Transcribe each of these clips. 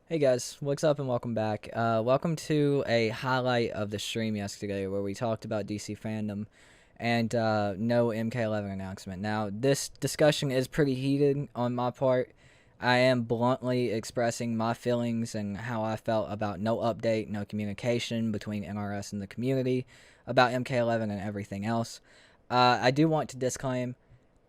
Hey guys, what's up and welcome back. Welcome to a highlight of the stream yesterday where we talked about DC FanDome and no MK11 announcement. Now, this discussion is pretty heated on my part. I am bluntly expressing my feelings and how I felt about no update, no communication between NRS and the community about MK11 and everything else. I do want to disclaim,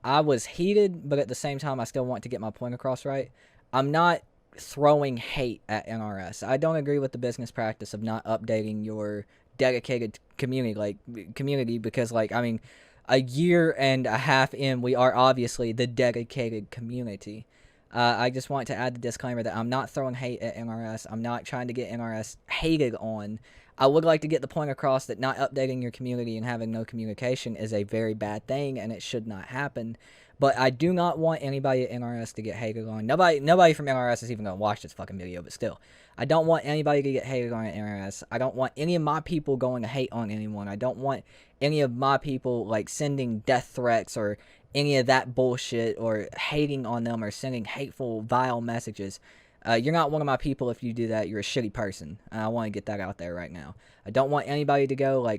I was heated, but at the same time I still want to get my point across right. I'm not throwing hate at NRS. I don't agree with the business practice of not updating your dedicated community because I mean, a year and a half in, we are obviously the dedicated community. I just want to add the disclaimer that I'm not throwing hate at NRS. I'm not trying to get NRS hated on. I would like to get the point across that not updating your community and having no communication is a very bad thing and it should not happen. But I do not want anybody at NRS to get hated on. Nobody from NRS is even going to watch this fucking video, but still. I don't want anybody to get hated on at NRS. I don't want any of my people going to hate on anyone. I don't want any of my people, sending death threats or any of that bullshit or hating on them or sending hateful, vile messages. You're not one of my people if you do that. You're a shitty person. I want to get that out there right now. I don't want anybody to go,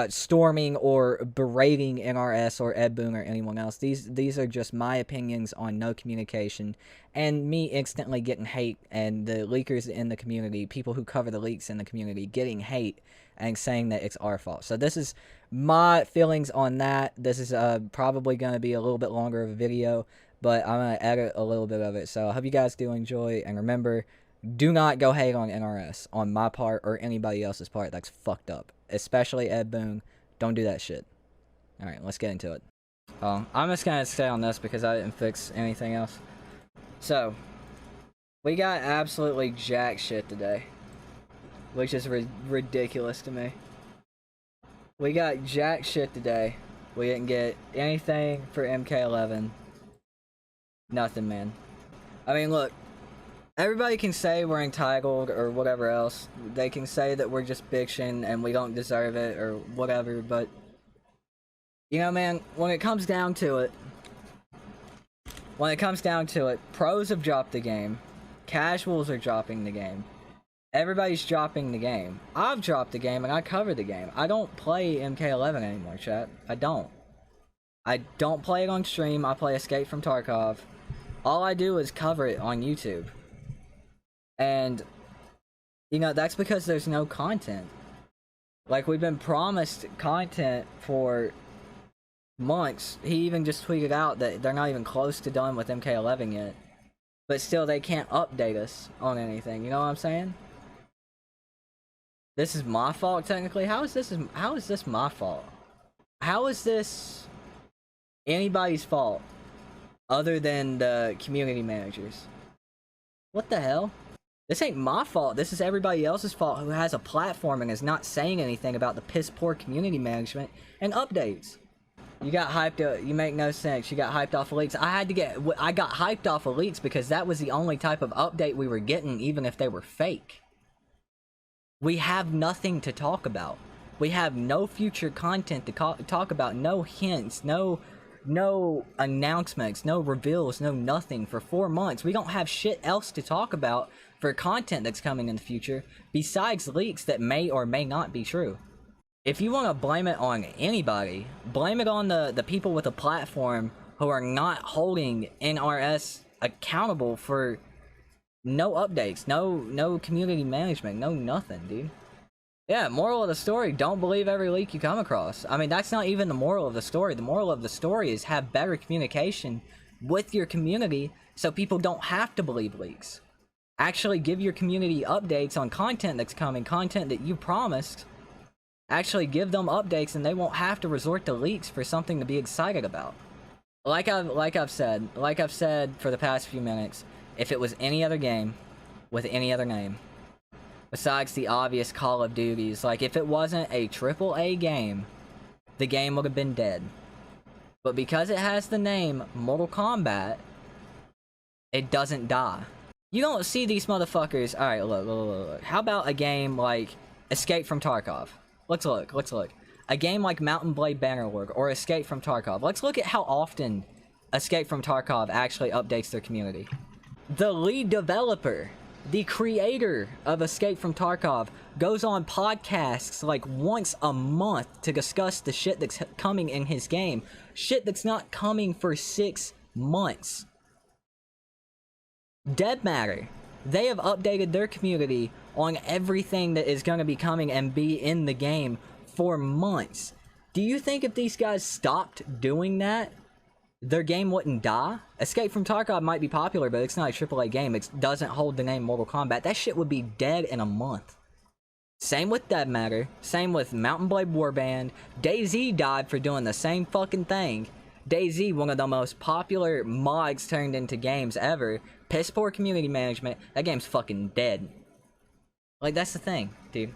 storming or berating NRS or Ed Boon or anyone else. These are just my opinions on no communication and me instantly getting hate and the leakers in the community, people who cover the leaks in the community, getting hate and saying that it's our fault. So this is my feelings on that. This is probably going to be a little bit longer of a video, but I'm going to edit a little bit of it. So I hope you guys do enjoy, and remember, do not go hate on NRS on my part or anybody else's part. That's fucked up. Especially Ed Boon. Don't do that shit. Alright, let's get into it. I'm just gonna stay on this because I didn't fix anything else. So, we got absolutely jack shit today. Which is ridiculous to me. We got jack shit today. We didn't get anything for MK11. Nothing, man. I mean, look. Everybody can say we're entitled or whatever else. They can say that we're just bitching and we don't deserve it or whatever, but you know, man, when it comes down to it, pros have dropped the game, casuals are dropping the game, everybody's dropping the game. I've dropped the game and I cover the game. I don't play MK11 anymore, chat. I don't play it on stream. I play Escape from Tarkov. All I do is cover it on YouTube. And, you know, that's because there's no content. We've been promised content for months. He even just tweeted out that they're not even close to done with MK11 yet. But still, they can't update us on anything, you know what I'm saying? This is my fault, technically? How is this my fault? How is this anybody's fault other than the community managers? What the hell? This ain't my fault. This is everybody else's fault who has a platform and is not saying anything about the piss poor community management and updates. You got hyped. You make no sense. You got hyped off of leaks. I got hyped off of leaks because that was the only type of update we were getting, even if they were fake. We have nothing to talk about. We have no future content to talk about. No hints. No announcements. No reveals. No nothing for 4 months. We don't have shit else to talk about for content that's coming in the future, besides leaks that may or may not be true. If you want to blame it on anybody, blame it on the people with a platform who are not holding NRS accountable for no updates, no community management, no nothing, dude. Yeah, moral of the story, don't believe every leak you come across. I mean, that's not even the moral of the story. The moral of the story is have better communication with your community so people don't have to believe leaks. Actually give your community updates on content that's coming, content that you promised. Actually give them updates and they won't have to resort to leaks for something to be excited about. Like I've said for the past few minutes, if it was any other game with any other name, besides the obvious Call of Duties, if it wasn't a AAA game, the game would have been dead. But because it has the name Mortal Kombat, it doesn't die. You don't see these motherfuckers. Alright, look. How about a game like Escape from Tarkov? Let's look. A game like Mountain Blade Bannerlord or Escape from Tarkov. Let's look at how often Escape from Tarkov actually updates their community. The lead developer The creator of Escape from Tarkov goes on podcasts like once a month to discuss the shit that's coming in his game. Shit that's not coming for 6 months. Dead Matter. They have updated their community on everything that is going to be coming and be in the game for months. Do you think if these guys stopped doing that, their game wouldn't die? Escape from Tarkov might be popular, but it's not a AAA game. It doesn't hold the name Mortal Kombat. That shit would be dead in a month. Same with Dead Matter. Same with Mountain Blade Warband. DayZ died for doing the same fucking thing. DayZ, one of the most popular mods turned into games ever. Piss poor community management. That game's fucking dead. Like, that's the thing, dude.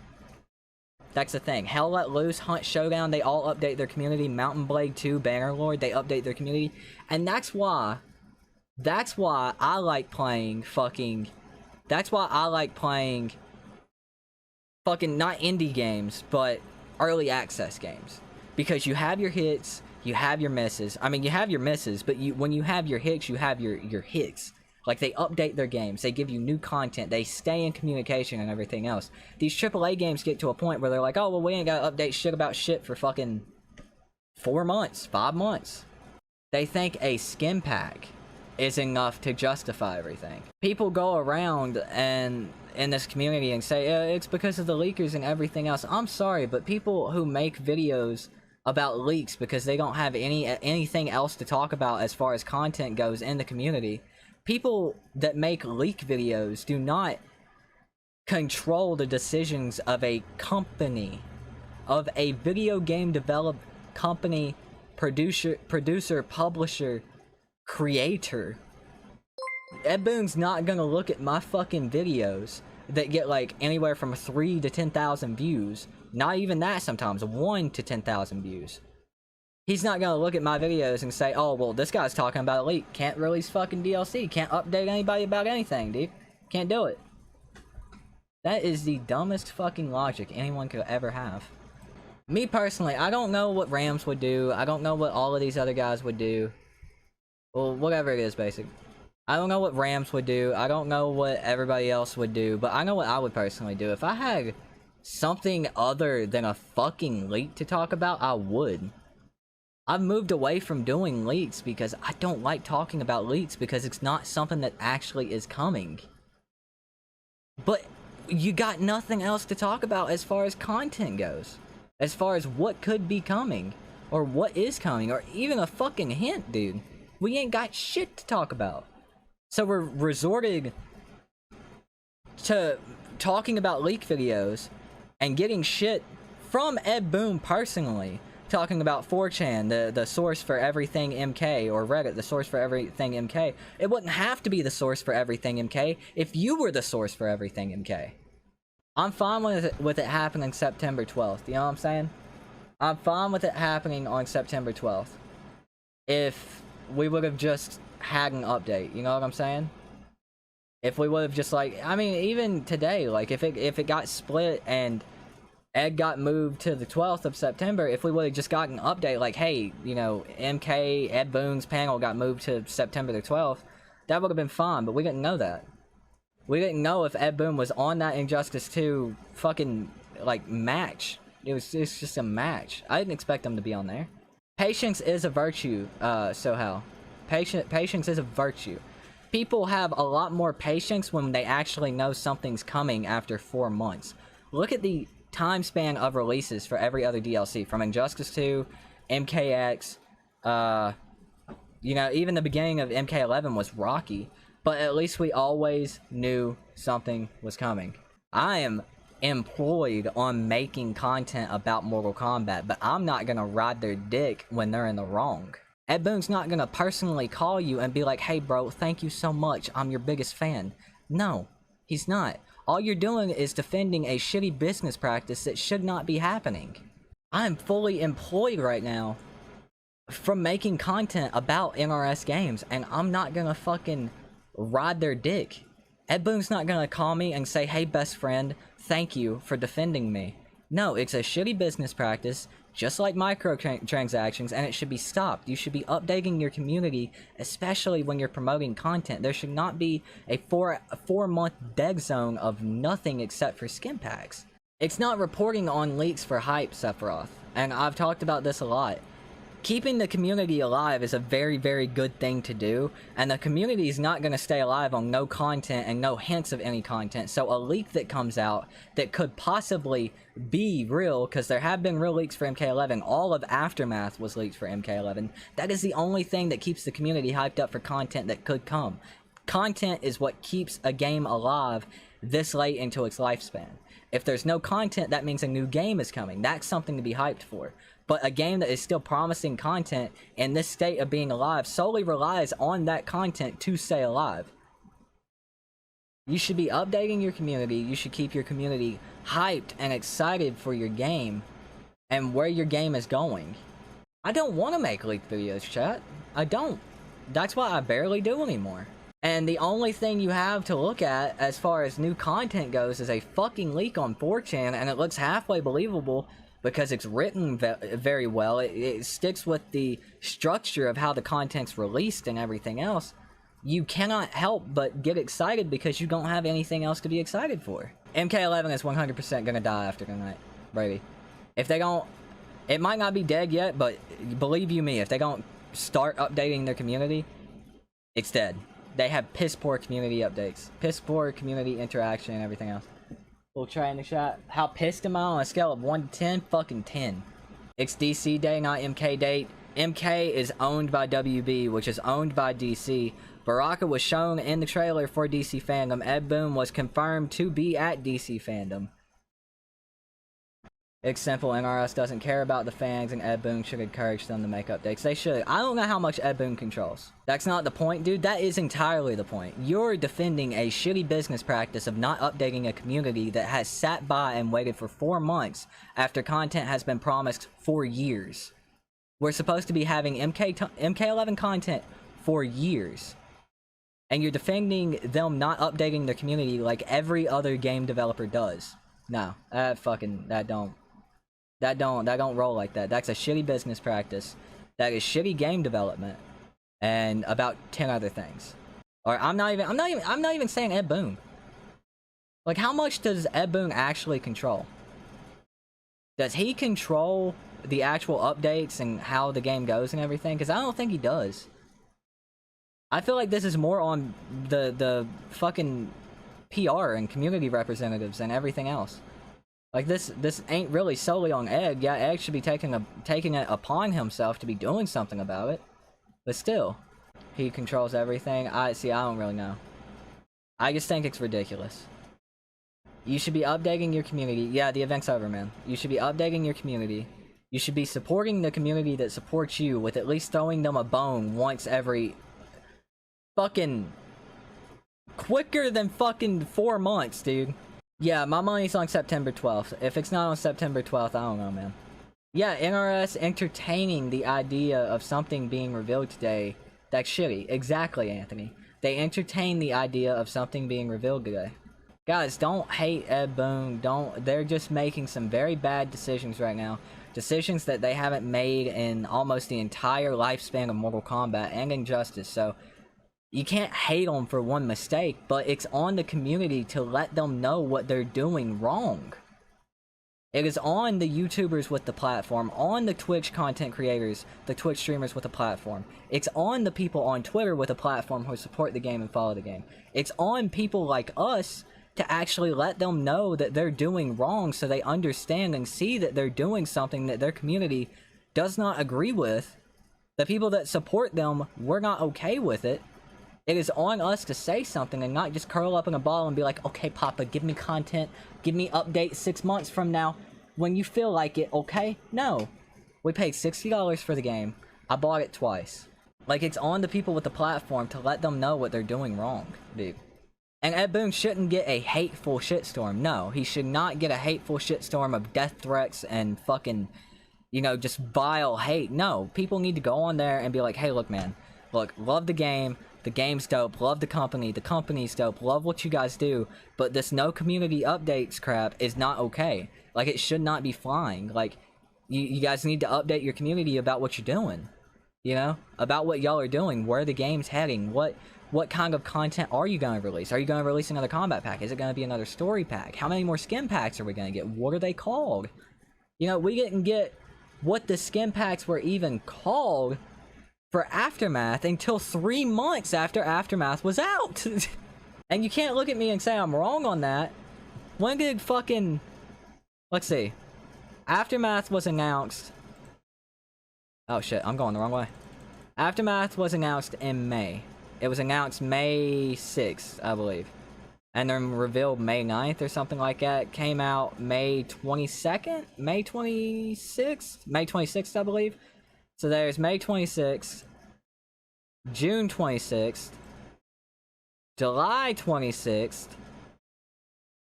That's the thing. Hell Let Loose, Hunt Showdown, they all update their community. Mountain Blade 2, Bannerlord, they update their community. And that's why I like playing fucking... That's why I like playing fucking, not indie games, but early access games. Because you have your hits, you have your misses. I mean, you have your misses, but when you have your hits, you have your hits. Like, they update their games, they give you new content, they stay in communication and everything else. These AAA games get to a point where they're like, oh, well, we ain't gotta update shit about shit for fucking 4 months, 5 months. They think a skin pack is enough to justify everything. People go around and in this community and say, it's because of the leakers and everything else. I'm sorry, but people who make videos about leaks because they don't have anything else to talk about as far as content goes in the community, people that make leak videos do not control the decisions of a company, of a video game develop company, producer, publisher, creator. Ed Boon's not gonna look at my fucking videos that get like anywhere from 3 to 10,000 views. Not even that sometimes, 1 to 10,000 views. He's not gonna look at my videos and say, oh, well, this guy's talking about a leak. Can't release fucking DLC. Can't update anybody about anything, dude. Can't do it. That is the dumbest fucking logic anyone could ever have. Me personally, I don't know what Rams would do. I don't know what all of these other guys would do. Well, whatever it is, basic. I don't know what Rams would do. I don't know what everybody else would do. But I know what I would personally do. If I had something other than a fucking leak to talk about, I would. I've moved away from doing leaks because I don't like talking about leaks because it's not something that actually is coming. But you got nothing else to talk about as far as content goes. As far as what could be coming, or what is coming, or even a fucking hint, dude. We ain't got shit to talk about. So we're resorted to talking about leak videos and getting shit from Ed Boon personally. Talking about 4chan, the source for everything MK, or Reddit, the source for everything MK. It wouldn't have to be the source for everything MK if you were the source for everything MK. I'm fine with it happening September 12th, you know what I'm saying? I'm fine with it happening on September 12th. If we would have just had an update, you know what I'm saying? If we would have just like, I mean, even today, like if it got split and Ed got moved to the 12th of September, if we would have just gotten an update like, hey, you know, MK, Ed Boon's panel got moved to September the 12th, that would have been fine, but we didn't know that. We didn't know if Ed Boon was on that Injustice 2 fucking, like, match. It's just a match. I didn't expect them to be on there. Patience is a virtue, Sohal. Patience is a virtue. People have a lot more patience when they actually know something's coming after 4 months. Look at the time span of releases for every other DLC, from Injustice 2, MKX, you know, even the beginning of MK11 was rocky, but at least we always knew something was coming. I am employed on making content about Mortal Kombat, but I'm not gonna ride their dick when they're in the wrong. Ed Boon's not gonna personally call you and be like, hey bro, thank you so much, I'm your biggest fan. No, he's not. All you're doing is defending a shitty business practice that should not be happening. I'm fully employed right now from making content about NRS games, and I'm not gonna fucking ride their dick. Ed Boon's not gonna call me and say, hey best friend, thank you for defending me. No, it's a shitty business practice. just like microtransactions, and it should be stopped. You should be updating your community, especially when you're promoting content. There should not be a four-month dead zone of nothing except for skin packs. It's not reporting on leaks for hype, Sephiroth, and I've talked about this a lot. Keeping the community alive is a very, very good thing to do, and the community is not going to stay alive on no content and no hints of any content. So a leak that comes out that could possibly be real, because there have been real leaks for MK11, all of Aftermath was leaked for MK11, that is the only thing that keeps the community hyped up for content that could come. Content is what keeps a game alive this late into its lifespan. If there's no content, that means a new game is coming. That's something to be hyped for. But a game that is still promising content in this state of being alive solely relies on that content to stay alive. You should be updating your community. You should keep your community hyped and excited for your game and where your game is going. I don't want to make leaked videos, chat. I don't. That's why I barely do anymore. And the only thing you have to look at as far as new content goes is a fucking leak on 4chan, and it looks halfway believable because it's written very well. It sticks with the structure of how the content's released and everything else. You cannot help but get excited because you don't have anything else to be excited for. MK11 is 100% gonna die after tonight, Brady. If they don't... It might not be dead yet, but believe you me, if they don't start updating their community, it's dead. They have piss poor community updates. Piss poor community interaction and everything else. We'll try in the chat. How pissed am I on a scale of 1 to 10? Fucking 10. It's DC Day, not MK Day. MK is owned by WB, which is owned by DC. Baraka was shown in the trailer for DC FanDome. Ed Boon was confirmed to be at DC FanDome. It's simple. NRS doesn't care about the fans, and Ed Boon should encourage them to make updates. They should. I don't know how much Ed Boon controls. That's not the point, dude. That is entirely the point. You're defending a shitty business practice of not updating a community that has sat by and waited for 4 months after content has been promised for years. We're supposed to be having MK11 content for years. And you're defending them not updating their community like every other game developer does. No, that don't roll like that. That's a shitty business practice. That is shitty game development, and about 10 other things. Or I'm not even saying Ed Boon. Like, how much does Ed Boon actually control? Does he control the actual updates and how the game goes and everything? Because I don't think he does. I feel like this is more on the fucking PR and community representatives and everything else. Like, this ain't really solely on Egg. Yeah, Egg should be taking it upon himself to be doing something about it. But still, he controls everything. I don't really know. I just think it's ridiculous. You should be updating your community. Yeah, the event's over, man. You should be updating your community. You should be supporting the community that supports you with at least throwing them a bone once every fucking... quicker than fucking 4 months, dude. Yeah, my money's on September 12th. If it's not on September 12th, I don't know, man. Yeah, NRS entertaining the idea of something being revealed today. That's shitty. Exactly, Anthony. They entertain the idea of something being revealed today. Guys, don't hate Ed Boon. They're just making some very bad decisions right now. Decisions that they haven't made in almost the entire lifespan of Mortal Kombat and Injustice, so... You can't hate them for one mistake, but it's on the community to let them know what they're doing wrong. It is on the YouTubers with the platform, on the Twitch content creators, the Twitch streamers with a platform. It's on the people on Twitter with a platform who support the game and follow the game. It's on people like us to actually let them know that they're doing wrong so they understand and see that they're doing something that their community does not agree with. The people that support them, we're not okay with it. It is on us to say something and not just curl up in a ball and be like, okay, Papa, give me content, give me updates 6 months from now when you feel like it, okay? No. We paid $60 for the game. I bought it twice. Like, it's on the people with the platform to let them know what they're doing wrong, dude. And Ed Boon shouldn't get a hateful shitstorm. No, he should not get a hateful shitstorm of death threats and fucking, you know, just vile hate. No, people need to go on there and be like, hey, look, man, look, love the game. The game's dope, love the company's dope, love what you guys do, but this no community updates crap is not okay. Like, it should not be flying. Like, You guys need to update your community about what you're doing. You know, about what y'all are doing, where the game's heading, what kind of content are you going to release? Are you going to release another combat pack? Is it going to be another story pack? How many more skin packs are we going to get? What are they called? You know, we didn't get what the skin packs were even called for Aftermath until 3 months after Aftermath was out. And you can't look at me and say I'm wrong on that. When did fucking... Let's see. Aftermath was announced... Oh shit, I'm going the wrong way. Aftermath was announced in May. It was announced May 6th, I believe. And then revealed May 9th or something like that. Came out May 22nd? May 26th? May 26th, I believe. So there's May 26th. June 26th. July 26th.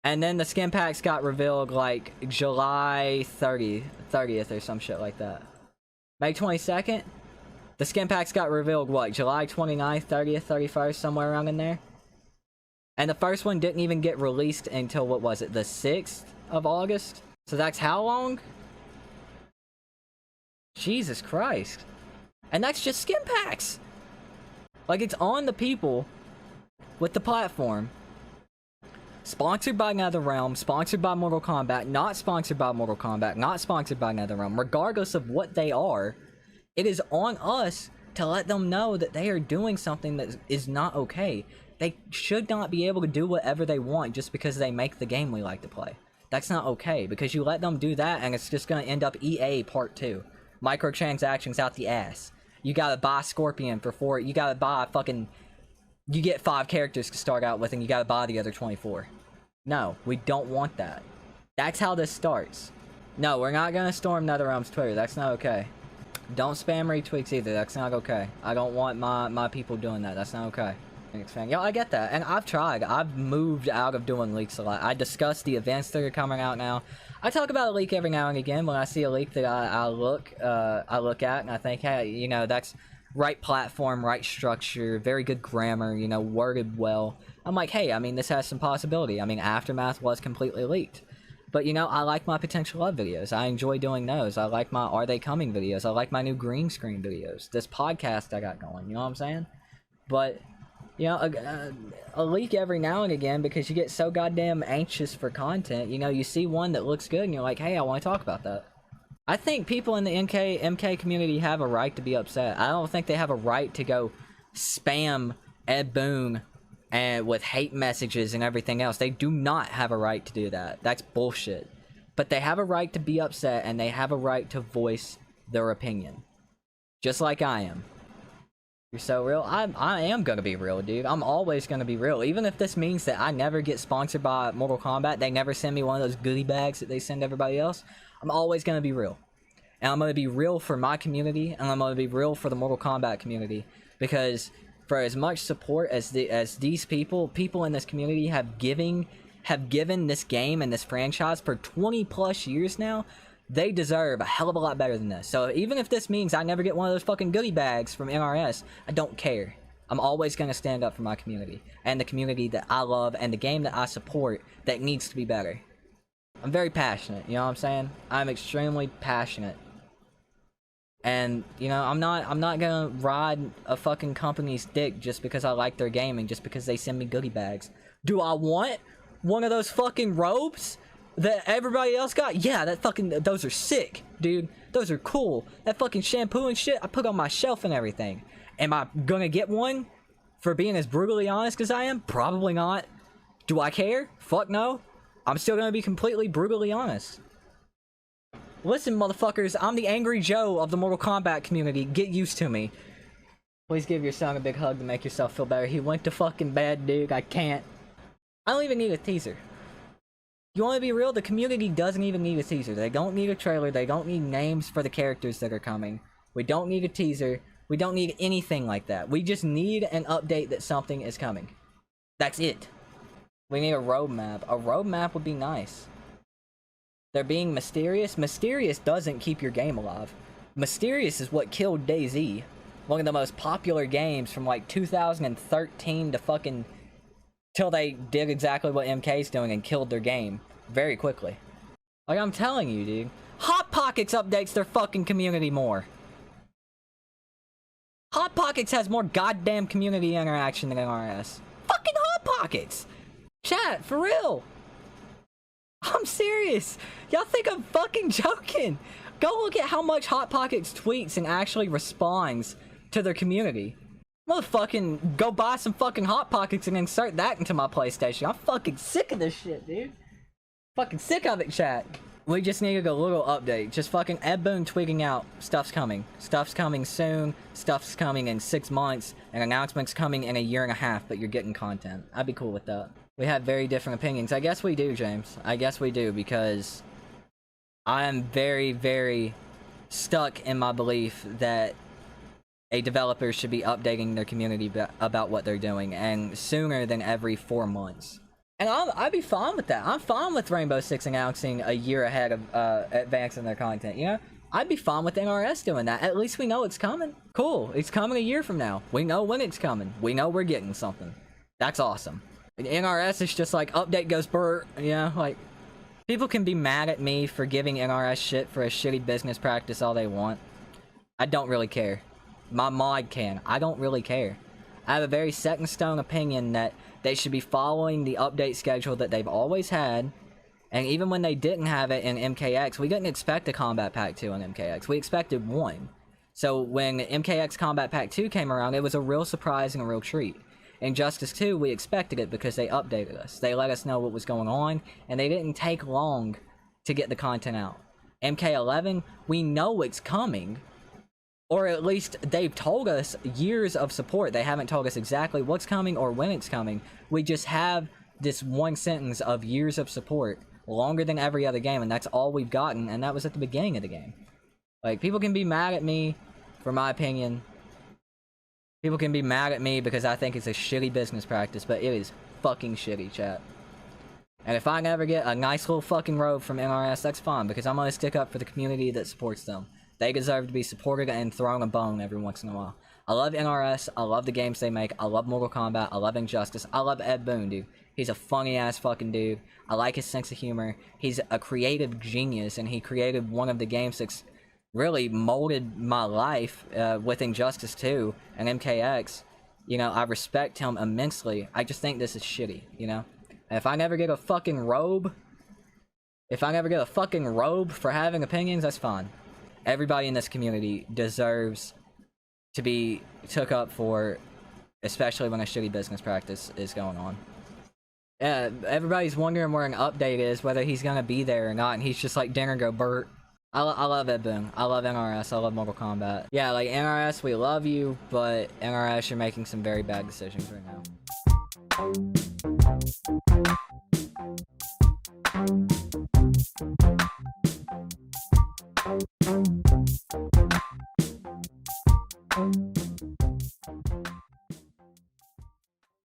And then the skin packs got revealed like July 30th or some shit like that. May 22nd? The skin packs got revealed, what, July 29th, 30th, 31st, somewhere around in there? And the first one didn't even get released until, what was it, the 6th of August? So that's how long? Jesus Christ. And that's just skin packs! Like, it's on the people with the platform. Sponsored by NetherRealm, sponsored by Mortal Kombat, not sponsored by Mortal Kombat, not sponsored by NetherRealm, regardless of what they are, it is on us to let them know that they are doing something that is not okay. They should not be able to do whatever they want just because they make the game we like to play. That's not okay, because you let them do that and it's just going to end up EA Part 2. Microtransactions out the ass. You gotta buy Scorpion for 4, you gotta buy fucking... You get 5 characters to start out with and you gotta buy the other 24. No, we don't want that. That's how this starts. No, we're not gonna storm NetherRealm's Twitter. That's not okay. Don't spam retweets either. That's not okay. I don't want my people doing that. That's not okay. Yo, I get that. And I've tried. I've moved out of doing leaks a lot. I discuss the events that are coming out now. I talk about a leak every now and again when I see a leak that I look at and I think, hey, you know, that's right platform, right structure, very good grammar, you know, worded well. I'm like, hey, I mean, this has some possibility. I mean, Aftermath was completely leaked. But, you know, I like my potential love videos. I enjoy doing those. I like my Are They Coming videos. I like my new green screen videos. This podcast I got going, you know what I'm saying? But, you know, a leak every now and again because you get so goddamn anxious for content. You know, you see one that looks good and you're like, hey, I want to talk about that. I think people in the MK community have a right to be upset. I don't think they have a right to go spam Ed Boon and with hate messages and everything else. They do not have a right to do that. That's bullshit. But they have a right to be upset and they have a right to voice their opinion. Just like I am. You're so real. I am gonna be real, dude. I'm always gonna be real. Even if this means that I never get sponsored by Mortal Kombat, they never send me one of those goodie bags that they send everybody else, I'm always gonna be real. And I'm gonna be real for my community, and I'm gonna be real for the Mortal Kombat community. Because for as much support as these people in this community have given this game and this franchise for 20 plus years now, they deserve a hell of a lot better than this. So even if this means I never get one of those fucking goodie bags from NRS, I don't care. I'm always going to stand up for my community. And the community that I love and the game that I support that needs to be better. I'm very passionate, you know what I'm saying? I'm extremely passionate. And, you know, I'm not gonna ride a fucking company's dick just because I like their game and just because they send me goodie bags. Do I want one of those fucking robes that everybody else got? Yeah, those are sick, dude. Those are cool. That fucking shampoo and shit I put on my shelf and everything. Am I gonna get one for being as brutally honest as I am? Probably not. Do I care? Fuck no. I'm still gonna be completely brutally honest. Listen, motherfuckers, I'm the Angry Joe of the Mortal Kombat community. Get used to me. Please give your son a big hug to make yourself feel better. He went to fucking bed, dude. I can't. I don't even need a teaser. You want to be real? The community doesn't even need a teaser. They don't need a trailer. They don't need names for the characters that are coming. We don't need a teaser. We don't need anything like that. We just need an update that something is coming. That's it. We need a roadmap. A roadmap would be nice. They're being mysterious. Mysterious doesn't keep your game alive. Mysterious is what killed DayZ. One of the most popular games from like 2013 to fucking... till they did exactly what MK's doing and killed their game very quickly. Like I'm telling you, dude. Hot Pocket Pockets updates their fucking community more. Hot Pockets has more goddamn community interaction than NRS. Fucking Hot Pockets! Chat, for real! I'm serious! Y'all think I'm fucking joking? Go look at how much Hot Pockets tweets and actually responds to their community. Motherfucking go buy some fucking Hot Pockets and insert that into my PlayStation. I'm fucking sick of this shit, dude. Fucking sick of it, chat. We just needed a little update. Just fucking Ed Boon tweeting out, stuff's coming. Stuff's coming soon. Stuff's coming in 6 months. And announcements coming in a year and a half, but you're getting content. I'd be cool with that. We have very different opinions. I guess we do, James. I guess we do, because I am very, very stuck in my belief that a developer should be updating their community about what they're doing, and sooner than every 4 months. And I'd be fine with that. I'm fine with Rainbow Six announcing a year ahead of advancing their content, you know? I'd be fine with NRS doing that. At least we know it's coming. Cool, it's coming a year from now. We know when it's coming. We know we're getting something. That's awesome. And NRS is just like, update goes brr, you know? Like, people can be mad at me for giving NRS shit for a shitty business practice all they want. I don't really care. My mod can. I don't really care. I have a very set in stone opinion that they should be following the update schedule that they've always had. And even when they didn't have it in MKX, we didn't expect a Combat Pack 2 in MKX. We expected one. So when MKX Combat Pack 2 came around, it was a real surprise and a real treat. In Justice 2, we expected it because they updated us. They let us know what was going on, and they didn't take long to get the content out. MK11, we know it's coming. Or at least they've told us years of support. They haven't told us exactly what's coming or when it's coming. We just have this one sentence of years of support, longer than every other game, and that's all we've gotten, and that was at the beginning of the game. Like, people can be mad at me for my opinion. People can be mad at me because I think it's a shitty business practice, but it is fucking shitty, chat. And if I never get a nice little fucking robe from NRS, that's fine, because I'm gonna stick up for the community that supports them. They deserve to be supported and thrown a bone every once in a while. I love NRS, I love the games they make, I love Mortal Kombat, I love Injustice, I love Ed Boon, dude. He's a funny-ass fucking dude. I like his sense of humor. He's a creative genius, and he created one of the games that's really molded my life with Injustice 2 and MKX. You know, I respect him immensely. I just think this is shitty, you know? And if I never get a fucking robe, for having opinions, that's fine. Everybody in this community deserves to be took up for, especially when a shitty business practice is going on. Yeah, everybody's wondering where an update is, whether he's gonna be there or not, and he's just like, dinner go Bert. I love Ed Boon. I love NRS. I love Mortal Kombat. Yeah, like, NRS, we love you, but NRS, you're making some very bad decisions right now.